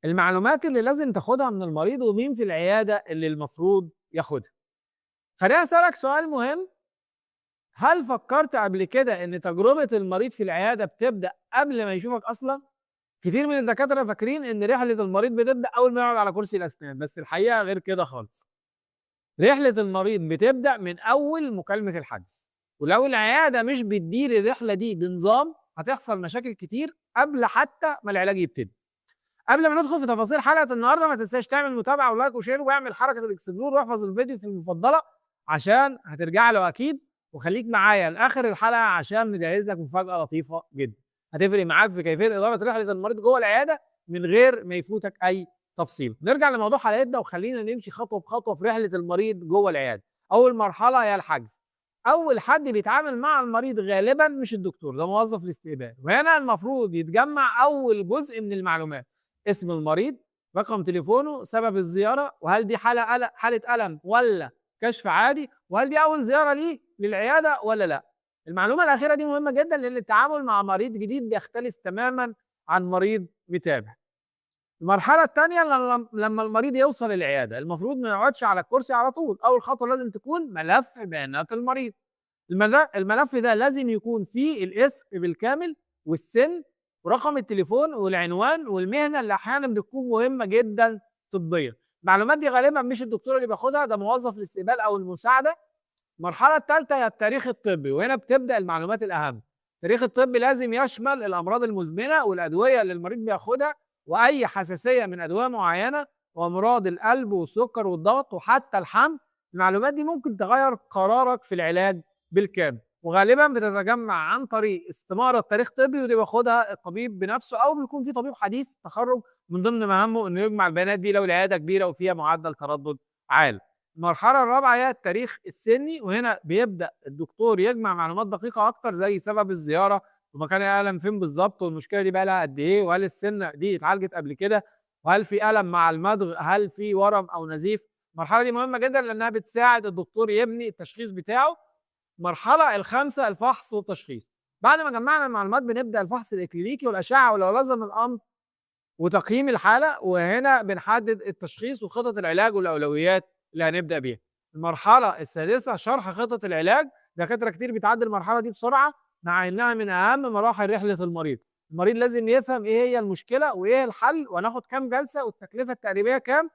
المعلومات اللي لازم تاخدها من المريض ومين في العيادة اللي المفروض ياخدها. خليني أسألك سؤال مهم، هل فكرت قبل كده إن تجربة المريض في العيادة بتبدأ قبل ما يشوفك أصلا؟ كتير من الدكاترة فاكرين إن رحلة المريض بتبدأ أول ما يقعد على كرسي الأسنان، بس الحقيقة غير كده خالص. رحلة المريض بتبدأ من أول مكالمة الحجز، ولو العيادة مش بتدير الرحلة دي بنظام هتحصل مشاكل كتير قبل حتى ما العلاج يبتدي. قبل ما ندخل في تفاصيل حلقة النهارده ما تنساش تعمل متابعة ولايك وشير واعمل حركة الاكسبلور واحفظ الفيديو في المفضلة عشان هترجع له أكيد، وخليك معايا لآخر الحلقة عشان نجهز لك مفاجأة لطيفة جدا هتفرق معاك في كيفية إدارة رحلة المريض جوه العيادة من غير ما يفوتك أي تفصيل. نرجع لموضوع حلقتنا وخلينا نمشي خطوة بخطوة في رحلة المريض جوه العيادة. أول مرحلة هي الحجز. أول حد بيتعامل مع المريض غالبا مش الدكتور، ده موظف الاستقبال، وهنا المفروض يتجمع أول جزء من المعلومات: اسم المريض، رقم تليفونه، سبب الزيارة، وهل دي حالة ألم ولا كشف عادي، وهل دي أول زيارة ليه للعيادة ولا لا. المعلومة الأخيرة دي مهمة جدا لأن التعامل مع مريض جديد بيختلف تماما عن مريض متابع. المرحلة الثانية لما المريض يوصل العيادة المفروض ما يقعدش على الكرسي على طول، أول خطوة لازم تكون ملف بيانات المريض. الملف ده لازم يكون فيه الاسم بالكامل والسن ورقم التليفون والعنوان والمهنة اللي أحيانا بتكون مهمة جدا طبيا. المعلومات دي غالبا مش الدكتور اللي بياخدها، ده موظف الاستقبال أو المساعدة. المرحلة الثالثة هي التاريخ الطبي، وهنا بتبدأ المعلومات الأهم. التاريخ الطبي لازم يشمل الأمراض المزمنة والأدوية اللي المريض بياخدها وأي حساسية من أدوية معينة وأمراض القلب والسكر والضغط وحتى الحمل. المعلومات دي ممكن تغير قرارك في العلاج بالكامل، وغالبا بتتجمع عن طريق استمارة تاريخ طبي ودي بياخدها الطبيب بنفسه أو بيكون في طبيب حديث التخرج من ضمن مهامه إنه يجمع البيانات دي لو العيادة كبيرة وفيها معدل تردد عالي. المرحلة الرابعة هي التاريخ السني، وهنا بيبدأ الدكتور يجمع معلومات دقيقة أكتر زي سبب الزيارة ومكان الألم فين بالظبط والمشكلة دي بقى لها قد إيه وهل السنة دي اتعالجت قبل كده وهل في ألم مع المضغ، هل في ورم أو نزيف. المرحلة دي مهمة جدا لأنها بتساعد الدكتور يبني التشخيص بتاعه. المرحلة الخامسة الفحص والتشخيص. بعد ما جمعنا المعلومات بنبدأ الفحص الإكلينيكي والأشعة ولو لزم الأمر وتقييم الحالة، وهنا بنحدد التشخيص وخطط العلاج والأولويات اللي هنبدأ بيها. المرحلة السادسة شرح خطط العلاج. دكاترة كتير بتعدي المرحلة دي بسرعة مع إنها من أهم مراحل رحلة المريض. المريض لازم يفهم إيه هي المشكلة وإيه الحل وهناخد كام جلسة والتكلفة التقريبية كام.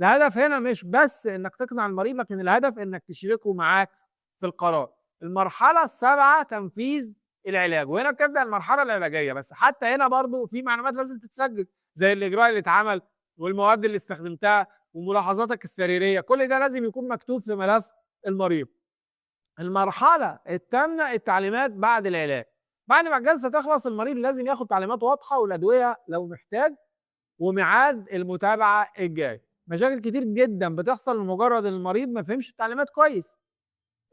الهدف هنا مش بس إنك تقنع المريض لكن الهدف إنك تشركه معاك في القرار. المرحلة السابعة تنفيذ العلاج، وهنا بتبدأ المرحلة العلاجية، بس حتى هنا برضو في معلومات لازم تتسجل زي الإجراء اللي اتعمل والمواد اللي استخدمتها وملاحظاتك السريرية، كل ده لازم يكون مكتوب في ملف المريض. المرحلة الثامنة التعليمات بعد العلاج. بعد ما الجلسة تخلص المريض لازم ياخد تعليمات واضحة والأدوية لو محتاج وميعاد المتابعة الجاي. مشاكل كتير جدا بتحصل لمجرد ان المريض ما فهمش التعليمات كويس.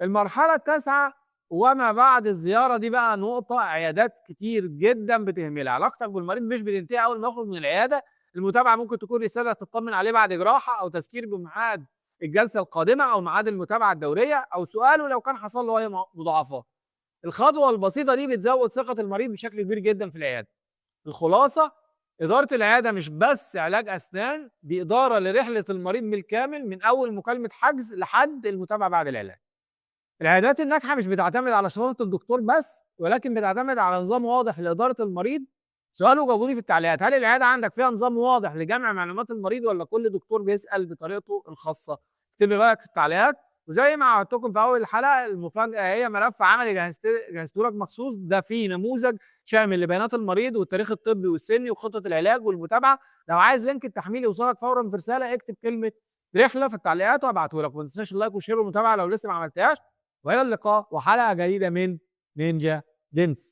المرحلة التاسعة وما بعد الزيارة دي بقى نقطة عيادات كتير جدا بتهملها. علاقتك بالمريض مش بتنتهي أول ما يخرج من العيادة. المتابعة ممكن تكون رسالة تطمن عليه بعد جراحة أو تذكير بميعاد الجلسة القادمة أو ميعاد المتابعة الدورية أو سؤاله لو كان حصل له أي مضاعفات. الخطوة البسيطة دي بتزود ثقة المريض بشكل كبير جدا في العيادة. الخلاصة: إدارة العيادة مش بس علاج أسنان، دي إدارة لرحلة المريض بالكامل من أول مكالمة حجز لحد المتابعة بعد العلاج. العيادات الناجحة مش بتعتمد على شهادة الدكتور بس ولكن بتعتمد على نظام واضح لإدارة المريض. سؤال وجاوبوني في التعليقات: هل العيادة عندك فيها نظام واضح لجمع معلومات المريض ولا كل دكتور بيسأل بطريقته الخاصة؟ اكتب لي رأيك في التعليقات. وزي ما عودتكم في أول الحلقة المفاجأة هي ملف عملي جهزته لك مخصوص، ده فيه نموذج شامل لبيانات المريض والتاريخ الطبي والسني وخطة العلاج والمتابعة. لو عايز لينك التحميل يوصلك فورا في رسالة اكتب كلمة رحلة في التعليقات وهبعته لك. وما تنساش اللايك والشير والمتابعة لو لسه ما عملتهاش. والى اللقاء وحلقه جديده من نينجا دينس.